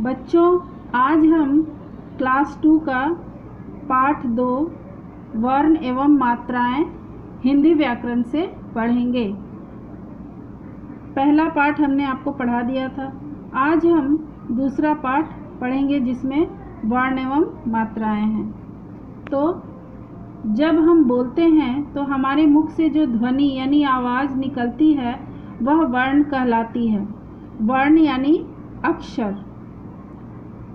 बच्चों, आज हम क्लास 2 का पाठ 2 वर्ण एवं मात्राएं हिंदी व्याकरण से पढ़ेंगे। पहला पाठ हमने आपको पढ़ा दिया था। आज हम दूसरा पाठ पढ़ेंगे जिसमें वर्ण एवं मात्राएं हैं। तो जब हम बोलते हैं तो हमारे मुख से जो ध्वनि यानी आवाज़ निकलती है वह वर्ण कहलाती है। वर्ण यानी अक्षर।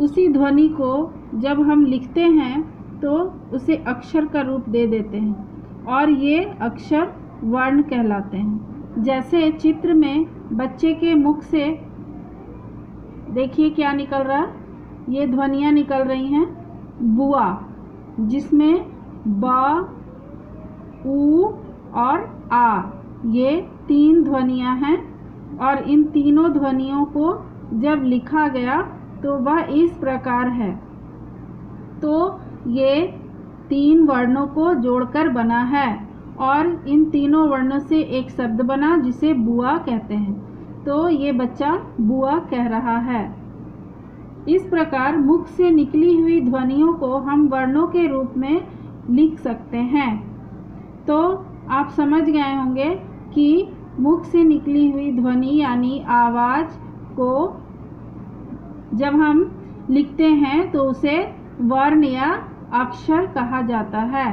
उसी ध्वनि को जब हम लिखते हैं तो उसे अक्षर का रूप दे देते हैं और ये अक्षर वर्ण कहलाते हैं। जैसे चित्र में बच्चे के मुख से देखिए क्या निकल रहा है, ये ध्वनियाँ निकल रही हैं। बुआ, जिसमें ब, उ और आ, ये 3 ध्वनियाँ हैं और इन तीनों ध्वनियों को जब लिखा गया तो वह इस प्रकार है। तो ये 3 वर्णों को जोड़कर बना है और इन तीनों वर्णों से एक शब्द बना जिसे बुआ कहते हैं। तो ये बच्चा बुआ कह रहा है। इस प्रकार मुख से निकली हुई ध्वनियों को हम वर्णों के रूप में लिख सकते हैं। तो आप समझ गए होंगे कि मुख से निकली हुई ध्वनि यानी आवाज़ को जब हम लिखते हैं तो उसे वर्ण या अक्षर कहा जाता है।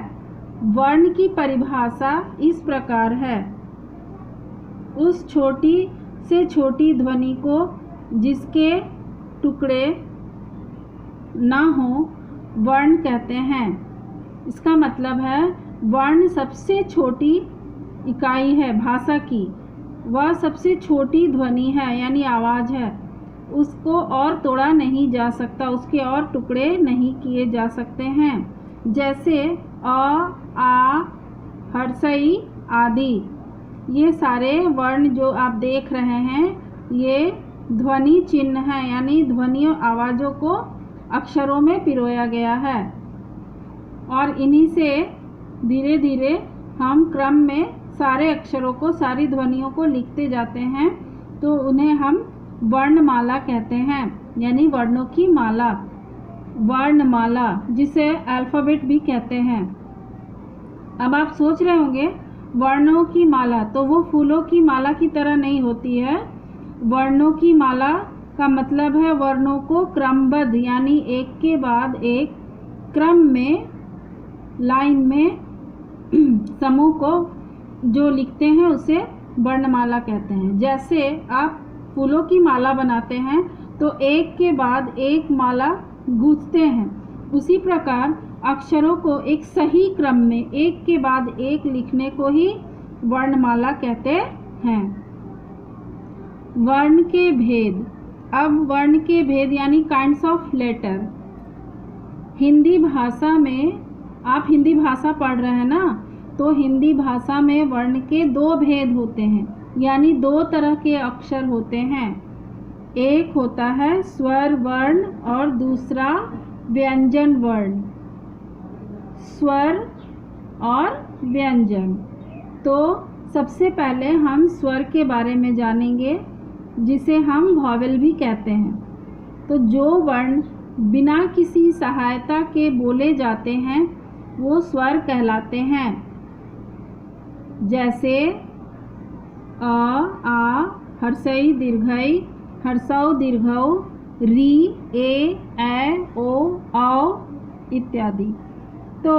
वर्ण की परिभाषा इस प्रकार है। उस छोटी से छोटी ध्वनि को जिसके टुकड़े ना हो वर्ण कहते हैं। इसका मतलब है वर्ण सबसे छोटी इकाई है भाषा की। वह सबसे छोटी ध्वनि है यानी आवाज़ है। उसको और तोड़ा नहीं जा सकता, उसके और टुकड़े नहीं किए जा सकते हैं। जैसे अ, आ, हर्षई आदि। ये सारे वर्ण जो आप देख रहे हैं ये ध्वनि चिन्ह हैं यानी ध्वनियों आवाज़ों को अक्षरों में पिरोया गया है और इन्हीं से धीरे धीरे हम क्रम में सारे अक्षरों को, सारी ध्वनियों को लिखते जाते हैं तो उन्हें हम वर्णमाला कहते हैं यानी वर्णों की माला। वर्णमाला जिसे अल्फ़ाबेट भी कहते हैं। अब आप सोच रहे होंगे वर्णों की माला तो वो फूलों की माला की तरह नहीं होती है। वर्णों की माला का मतलब है वर्णों को क्रमबद्ध यानी एक के बाद एक क्रम में, लाइन में समूह को जो लिखते हैं उसे वर्णमाला कहते हैं। जैसे आप फूलों की माला बनाते हैं तो एक के बाद एक माला गूंथते हैं। उसी प्रकार अक्षरों को एक सही क्रम में एक के बाद एक लिखने को ही वर्णमाला कहते हैं। वर्ण के भेद। अब वर्ण के भेद यानी काइंड्स ऑफ लेटर। हिंदी भाषा में, आप हिंदी भाषा पढ़ रहे हैं ना, तो हिंदी भाषा में वर्ण के 2 भेद होते हैं यानी 2 तरह के अक्षर होते हैं। एक होता है स्वर वर्ण और दूसरा व्यंजन वर्ण। स्वर और व्यंजन। तो सबसे पहले हम स्वर के बारे में जानेंगे जिसे हम वॉवेल भी कहते हैं। तो जो वर्ण बिना किसी सहायता के बोले जाते हैं वो स्वर कहलाते हैं। जैसे अ, आ, हर्षई दीर्घई, हर्षौ दीर्घौ, री, ए, ओ, औ इत्यादि। तो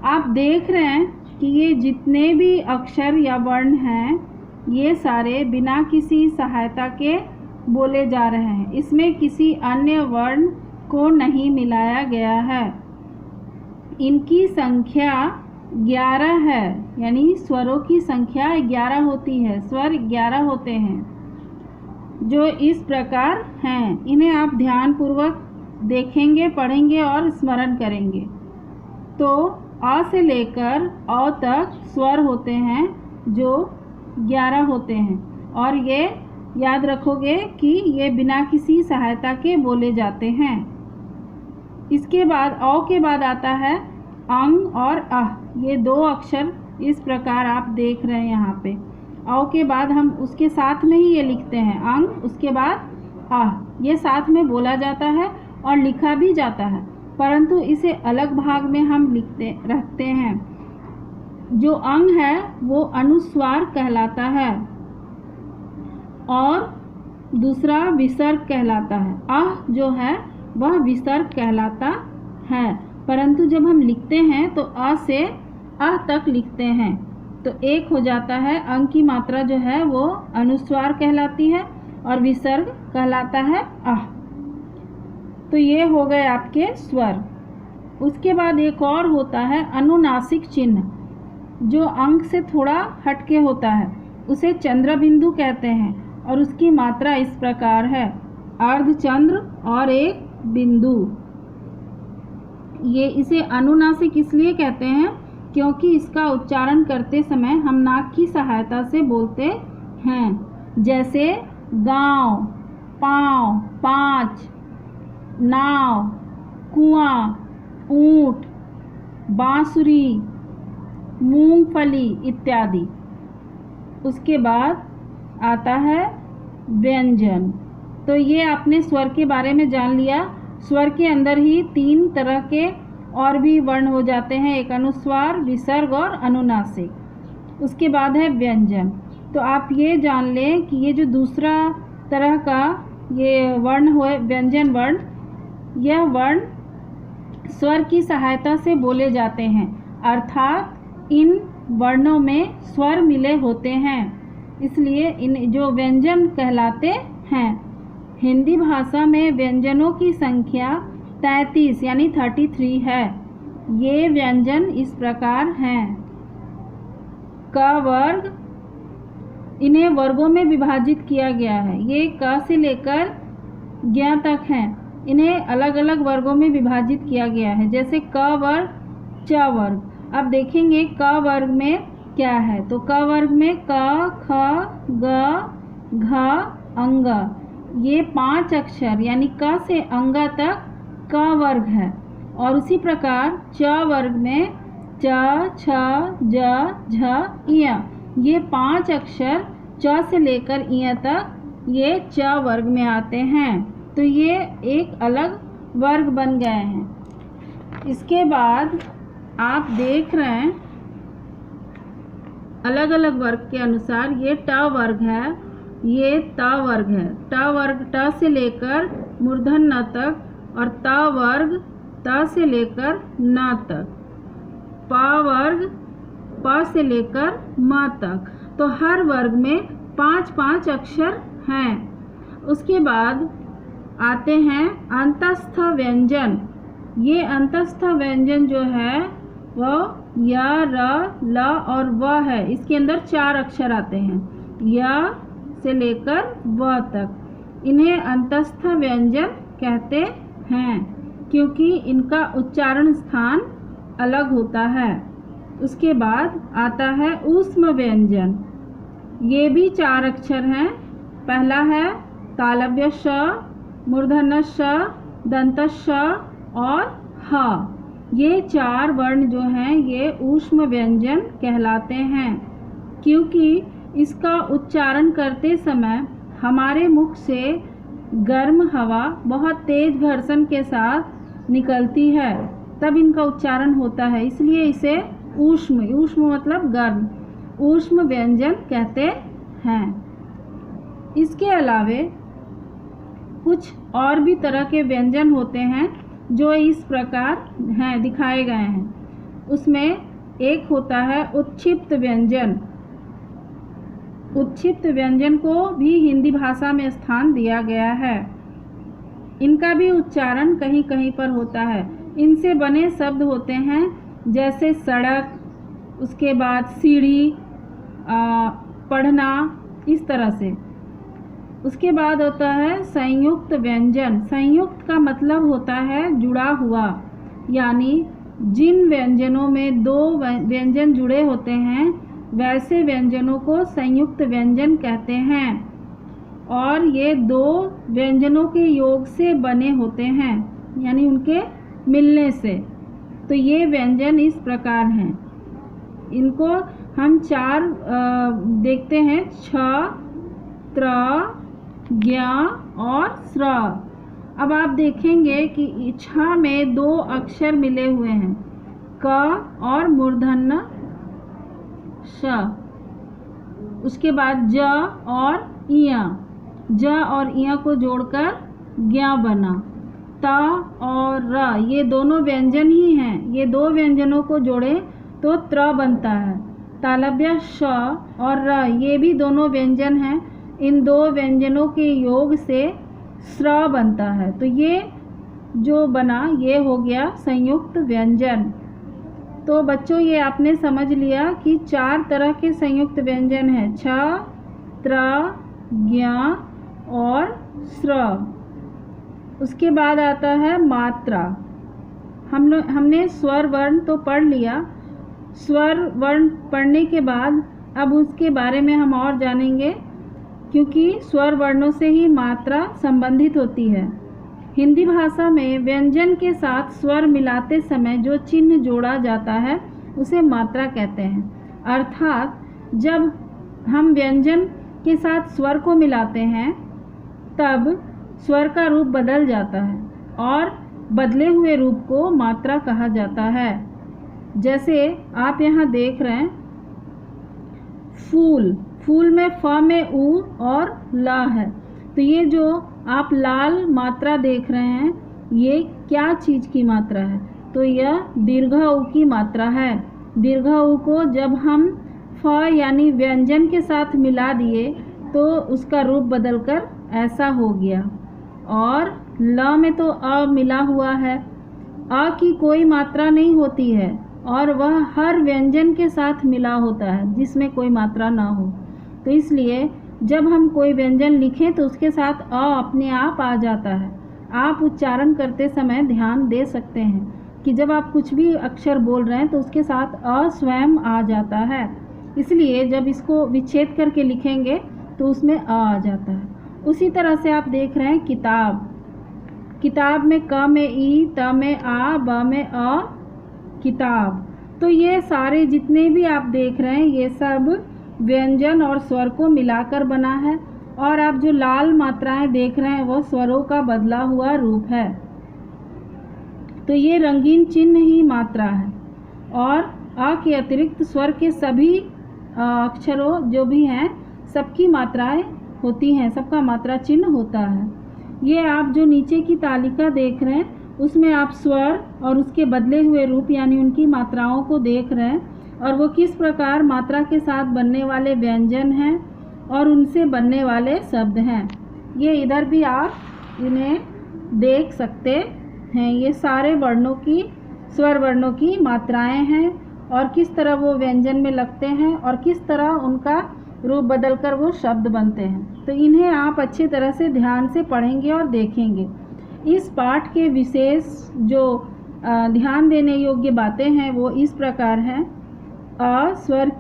आप देख रहे हैं कि ये जितने भी अक्षर या वर्ण हैं ये सारे बिना किसी सहायता के बोले जा रहे हैं। इसमें किसी अन्य वर्ण को नहीं मिलाया गया है। इनकी संख्या 11 है यानी स्वरों की संख्या 11 होती है। स्वर 11 होते हैं जो इस प्रकार हैं। इन्हें आप ध्यानपूर्वक देखेंगे, पढ़ेंगे और स्मरण करेंगे। तो अ से लेकर औ तक स्वर होते हैं जो 11 होते हैं और ये याद रखोगे कि ये बिना किसी सहायता के बोले जाते हैं। इसके बाद औ के बाद आता है अंग और अह। ये 2 अक्षर इस प्रकार आप देख रहे हैं यहाँ पे। औ के बाद हम उसके साथ में ही ये लिखते हैं अंग, उसके बाद आह, ये साथ में बोला जाता है और लिखा भी जाता है, परंतु इसे अलग भाग में हम रखते हैं। जो अंग है वो अनुस्वार कहलाता है और दूसरा विसर्ग कहलाता है। आह जो है वह विसर्ग कहलाता है, परंतु जब हम लिखते हैं तो अ से अह तक लिखते हैं, तो एक हो जाता है। अंग की मात्रा जो है वो अनुस्वार कहलाती है और विसर्ग कहलाता है आह। तो ये हो गए आपके स्वर। उसके बाद एक और होता है अनुनासिक चिन्ह, जो अंग से थोड़ा हटके होता है, उसे चंद्र बिंदु कहते हैं और उसकी मात्रा इस प्रकार है, अर्धचंद्र और एक बिंदु। ये इसे अनुनासिक इसलिए कहते हैं क्योंकि इसका उच्चारण करते समय हम नाक की सहायता से बोलते हैं, जैसे गांव, पाँव, पाँच, नाव, कुआं, ऊंट, बांसुरी, मूंगफली इत्यादि। उसके बाद आता है व्यंजन। तो ये आपने स्वर के बारे में जान लिया। स्वर के अंदर ही 3 तरह के और भी वर्ण हो जाते हैं, एक अनुस्वार, विसर्ग और अनुनासिक। उसके बाद है व्यंजन। तो आप ये जान लें कि ये जो दूसरा तरह का ये वर्ण हो, व्यंजन वर्ण, यह वर्ण स्वर की सहायता से बोले जाते हैं, अर्थात इन वर्णों में स्वर मिले होते हैं, इसलिए इन जो व्यंजन कहलाते हैं। हिंदी भाषा में व्यंजनों की संख्या 33 यानी 33 है। ये व्यंजन इस प्रकार हैं। क वर्ग, इन्हें वर्गों में विभाजित किया गया है। ये क से लेकर ज्ञ तक हैं, इन्हें अलग अलग वर्गों में विभाजित किया गया है, जैसे क वर्ग, च वर्ग। अब देखेंगे क वर्ग में क्या है। तो क वर्ग में क, ख, ग, घ, अंग, ये 5 अक्षर यानी क से अंग तक क वर्ग है। और उसी प्रकार च वर्ग में च, छ, ज, झ, इय, ये 5 अक्षर च से लेकर इय तक ये च वर्ग में आते हैं। तो ये एक अलग वर्ग बन गए हैं। इसके बाद आप देख रहे हैं अलग अलग वर्ग के अनुसार ये ट वर्ग है, ये त वर्ग है। ट वर्ग ट से लेकर मूर्धन न तक और त वर्ग त से लेकर न तक। प वर्ग प से लेकर म तक। तो हर वर्ग में 5-5 अक्षर हैं। उसके बाद आते हैं अंतस्थ व्यंजन। ये अंतस्थ व्यंजन जो है वो य, र, ल और व है। इसके अंदर 4 अक्षर आते हैं, य से लेकर व तक। इन्हें अंतस्थ व्यंजन कहते हैं क्योंकि इनका उच्चारण स्थान अलग होता है। उसके बाद आता है ऊष्म व्यंजन। ये भी 4 अक्षर हैं। पहला है तालव्य श, मूर्धन्य श, दंत श और ह। ये 4 वर्ण जो हैं ये ऊष्म व्यंजन कहलाते हैं क्योंकि इसका उच्चारण करते समय हमारे मुख से गर्म हवा बहुत तेज घर्षण के साथ निकलती है, तब इनका उच्चारण होता है, इसलिए इसे ऊष्म, ऊष्म मतलब गर्म, ऊष्म व्यंजन कहते हैं। इसके अलावे कुछ और भी तरह के व्यंजन होते हैं जो इस प्रकार हैं, दिखाए गए हैं। उसमें एक होता है उत्क्षिप्त व्यंजन। उत्क्षिप्त व्यंजन को भी हिंदी भाषा में स्थान दिया गया है। इनका भी उच्चारण कहीं कहीं पर होता है। इनसे बने शब्द होते हैं जैसे सड़क, उसके बाद सीढ़ी, पढ़ना, इस तरह से। उसके बाद होता है संयुक्त व्यंजन। संयुक्त का मतलब होता है जुड़ा हुआ, यानी जिन व्यंजनों में 2 व्यंजन जुड़े होते हैं वैसे व्यंजनों को संयुक्त व्यंजन कहते हैं और ये 2 व्यंजनों के योग से बने होते हैं, यानी उनके मिलने से। तो ये व्यंजन इस प्रकार हैं। इनको हम 4 देखते हैं, छ, त्र, ज्ञ और स्र। अब आप देखेंगे कि छ में 2 अक्षर मिले हुए हैं, क और मूर्धन्य श। उसके बाद ज और इय, ज और इय को जोड़कर ज्ञ बना। त और र ये दोनों व्यंजन ही हैं, ये 2 व्यंजनों को जोड़े तो त्र बनता है। तालव्य श और र ये भी दोनों व्यंजन हैं, इन 2 व्यंजनों के योग से स्र बनता है। तो ये जो बना ये हो गया संयुक्त व्यंजन। तो बच्चों ये आपने समझ लिया कि 4 तरह के संयुक्त व्यंजन हैं, छ, त्र, ज्ञ और स्र। उसके बाद आता है मात्रा। हमने स्वर वर्ण तो पढ़ लिया। स्वर वर्ण पढ़ने के बाद अब उसके बारे में हम और जानेंगे, क्योंकि स्वर वर्णों से ही मात्रा संबंधित होती है। हिंदी भाषा में व्यंजन के साथ स्वर मिलाते समय जो चिन्ह जोड़ा जाता है उसे मात्रा कहते हैं। अर्थात जब हम व्यंजन के साथ स्वर को मिलाते हैं तब स्वर का रूप बदल जाता है और बदले हुए रूप को मात्रा कहा जाता है। जैसे आप यहाँ देख रहे हैं फूल, फूल में फ में उ और ल है। तो ये जो आप लाल मात्रा देख रहे हैं ये क्या चीज़ की मात्रा है? तो यह दीर्घ उ की मात्रा है। दीर्घ उ को जब हम फ यानी व्यंजन के साथ मिला दिए तो उसका रूप बदलकर ऐसा हो गया। और ल में तो अ मिला हुआ है, अ की कोई मात्रा नहीं होती है और वह हर व्यंजन के साथ मिला होता है जिसमें कोई मात्रा ना हो। तो इसलिए जब हम कोई व्यंजन लिखें तो उसके साथ अ अपने आप आ जाता है। आप उच्चारण करते समय ध्यान दे सकते हैं कि जब आप कुछ भी अक्षर बोल रहे हैं तो उसके साथ अ स्वयं आ जाता है। इसलिए जब इसको विच्छेद करके लिखेंगे तो उसमें अ आ जाता है। उसी तरह से आप देख रहे हैं किताब, किताब में क में ई, त में आ, ब में अ, किताब। तो ये सारे जितने भी आप देख रहे हैं ये सब व्यंजन और स्वर को मिलाकर बना है। और आप जो लाल मात्राएं देख रहे हैं वो स्वरों का बदला हुआ रूप है। तो ये रंगीन चिन्ह ही मात्रा है। और अ के अतिरिक्त स्वर के सभी अक्षरों जो भी हैं सबकी मात्राएं होती हैं, सबका मात्रा चिन्ह होता है। ये आप जो नीचे की तालिका देख रहे हैं उसमें आप स्वर और उसके बदले हुए रूप यानी उनकी मात्राओं को देख रहे हैं और वो किस प्रकार मात्रा के साथ बनने वाले व्यंजन हैं और उनसे बनने वाले शब्द हैं। ये इधर भी आप इन्हें देख सकते हैं। ये सारे वर्णों की, स्वर वर्णों की मात्राएं हैं और किस तरह वो व्यंजन में लगते हैं और किस तरह उनका रूप बदलकर वो शब्द बनते हैं। तो इन्हें आप अच्छी तरह से ध्यान से पढ़ेंगे और देखेंगे। इस पाठ के विशेष जो ध्यान देने योग्य बातें हैं वो इस प्रकार हैं। अ स्वर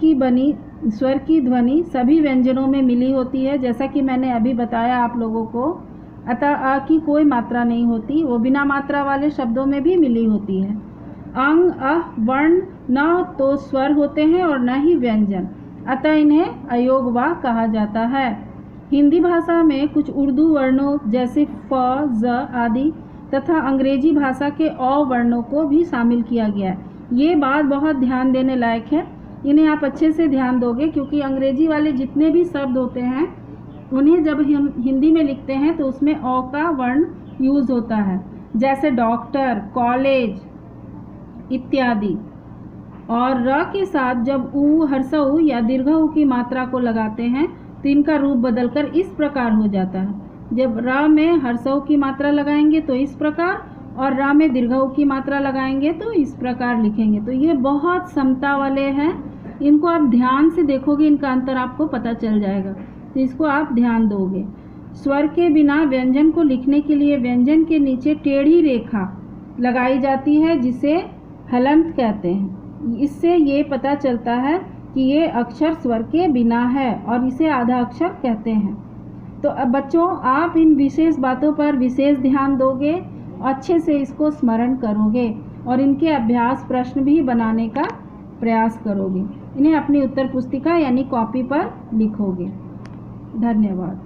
की ध्वनि सभी व्यंजनों में मिली होती है, जैसा कि मैंने अभी बताया आप लोगों को। अतः अ की कोई मात्रा नहीं होती, वो बिना मात्रा वाले शब्दों में भी मिली होती है। अंग अह वर्ण न तो स्वर होते हैं और न ही व्यंजन, अतः इन्हें अयोग वा कहा जाता है। हिंदी भाषा में कुछ उर्दू वर्णों जैसे फ, ज आदि तथा अंग्रेजी भाषा के अ वर्णों को भी शामिल किया गया है। ये बात बहुत ध्यान देने लायक है, इन्हें आप अच्छे से ध्यान दोगे, क्योंकि अंग्रेजी वाले जितने भी शब्द होते हैं उन्हें जब हम हिंदी में लिखते हैं तो उसमें अ का वर्ण यूज़ होता है, जैसे डॉक्टर, कॉलेज इत्यादि। और र के साथ जब उ, हर्ष उ या दीर्घ उ की मात्रा को लगाते हैं तो इनका रूप बदलकर इस प्रकार हो जाता है। जब र में हर्ष उ की मात्रा लगाएंगे तो इस प्रकार, और र में दीर्घ उ की मात्रा लगाएंगे तो इस प्रकार लिखेंगे। तो ये बहुत समता वाले हैं, इनको आप ध्यान से देखोगे, इनका अंतर आपको पता चल जाएगा। तो इसको आप ध्यान दोगे। स्वर के बिना व्यंजन को लिखने के लिए व्यंजन के नीचे टेढ़ी रेखा लगाई जाती है जिसे हलंत कहते हैं। इससे ये पता चलता है कि ये अक्षर स्वर के बिना है और इसे आधा अक्षर कहते हैं। तो अब बच्चों आप इन विशेष बातों पर विशेष ध्यान दोगे, अच्छे से इसको स्मरण करोगे और इनके अभ्यास प्रश्न भी बनाने का प्रयास करोगे। इन्हें अपनी उत्तर पुस्तिका यानी कॉपी पर लिखोगे। धन्यवाद।